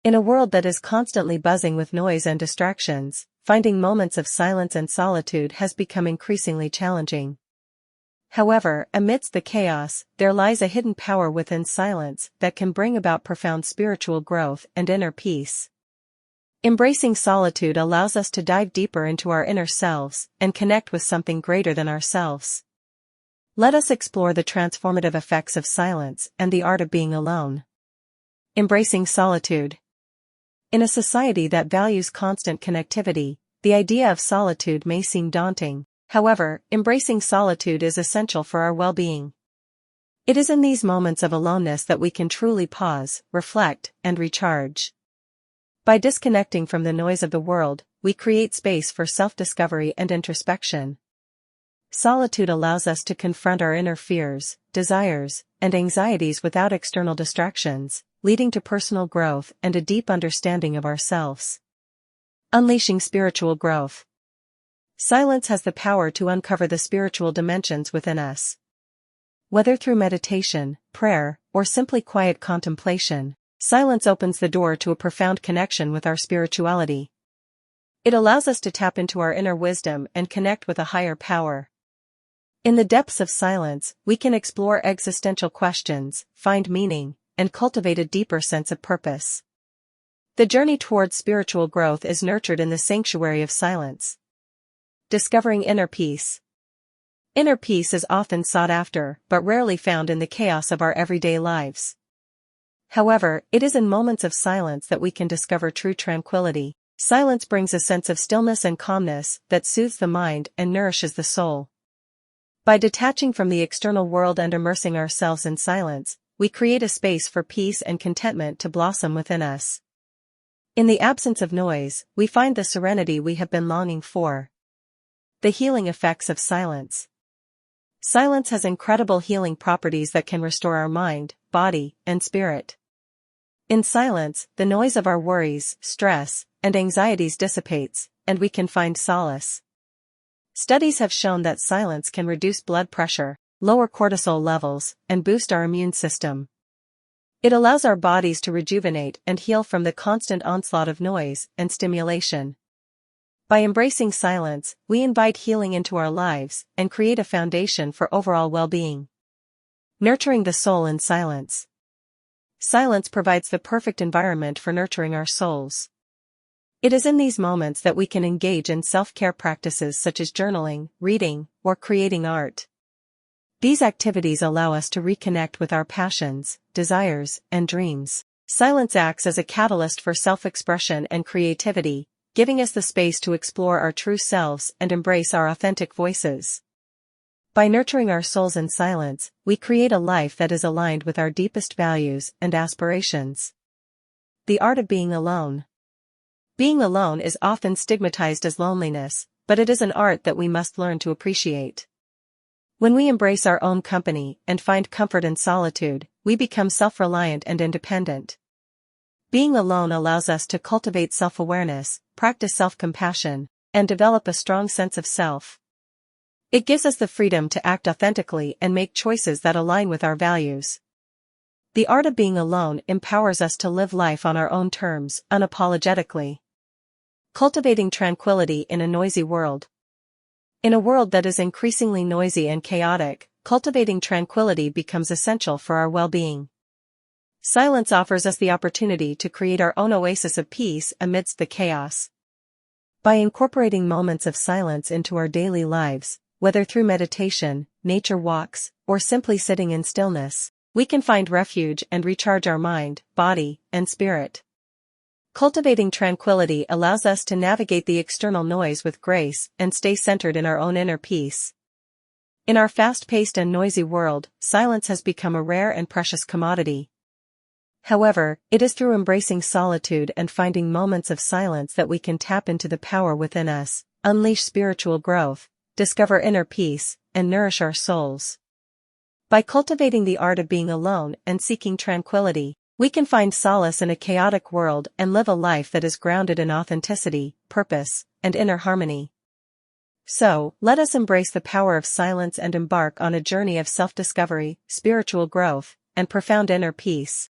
In a world that is constantly buzzing with noise and distractions, finding moments of silence and solitude has become increasingly challenging. However, amidst the chaos, there lies a hidden power within silence that can bring about profound spiritual growth and inner peace. Embracing solitude allows us to dive deeper into our inner selves and connect with something greater than ourselves. Let us explore the transformative effects of silence and the art of being alone. Embracing solitude. In a society that values constant connectivity, the idea of solitude may seem daunting. However, embracing solitude is essential for our well-being. It is in these moments of aloneness that we can truly pause, reflect, and recharge. By disconnecting from the noise of the world, we create space for self-discovery and introspection. Solitude allows us to confront our inner fears, desires, and anxieties without external distractions, leading to personal growth and a deep understanding of ourselves. Unleashing spiritual growth. Silence has the power to uncover the spiritual dimensions within us. Whether through meditation, prayer, or simply quiet contemplation, silence opens the door to a profound connection with our spirituality. It allows us to tap into our inner wisdom and connect with a higher power. In the depths of silence, we can explore existential questions, find meaning, and cultivate a deeper sense of purpose. The journey towards spiritual growth is nurtured in the sanctuary of silence. Discovering inner peace. Inner peace is often sought after, but rarely found in the chaos of our everyday lives. However, it is in moments of silence that we can discover true tranquility. Silence brings a sense of stillness and calmness that soothes the mind and nourishes the soul. By detaching from the external world and immersing ourselves in silence, we create a space for peace and contentment to blossom within us. In the absence of noise, we find the serenity we have been longing for. The healing effects of silence. Silence has incredible healing properties that can restore our mind, body, and spirit. In silence, the noise of our worries, stress, and anxieties dissipates, and we can find solace. Studies have shown that silence can reduce blood pressure, lower cortisol levels, and boost our immune system. It allows our bodies to rejuvenate and heal from the constant onslaught of noise and stimulation. By embracing silence, we invite healing into our lives and create a foundation for overall well-being. Nurturing the soul in silence. Silence provides the perfect environment for nurturing our souls. It is in these moments that we can engage in self-care practices such as journaling, reading, or creating art. These activities allow us to reconnect with our passions, desires, and dreams. Silence acts as a catalyst for self-expression and creativity, giving us the space to explore our true selves and embrace our authentic voices. By nurturing our souls in silence, we create a life that is aligned with our deepest values and aspirations. The art of being alone. Being alone is often stigmatized as loneliness, but it is an art that we must learn to appreciate. When we embrace our own company and find comfort in solitude, we become self-reliant and independent. Being alone allows us to cultivate self-awareness, practice self-compassion, and develop a strong sense of self. It gives us the freedom to act authentically and make choices that align with our values. The art of being alone empowers us to live life on our own terms, unapologetically. Cultivating tranquility in a noisy world. In a world that is increasingly noisy and chaotic, cultivating tranquility becomes essential for our well-being. Silence offers us the opportunity to create our own oasis of peace amidst the chaos. By incorporating moments of silence into our daily lives, whether through meditation, nature walks, or simply sitting in stillness, we can find refuge and recharge our mind, body, and spirit. Cultivating tranquility allows us to navigate the external noise with grace and stay centered in our own inner peace. In our fast-paced and noisy world, silence has become a rare and precious commodity. However, it is through embracing solitude and finding moments of silence that we can tap into the power within us, unleash spiritual growth, discover inner peace, and nourish our souls. By cultivating the art of being alone and seeking tranquility, we can find solace in a chaotic world and live a life that is grounded in authenticity, purpose, and inner harmony. So, let us embrace the power of silence and embark on a journey of self-discovery, spiritual growth, and profound inner peace.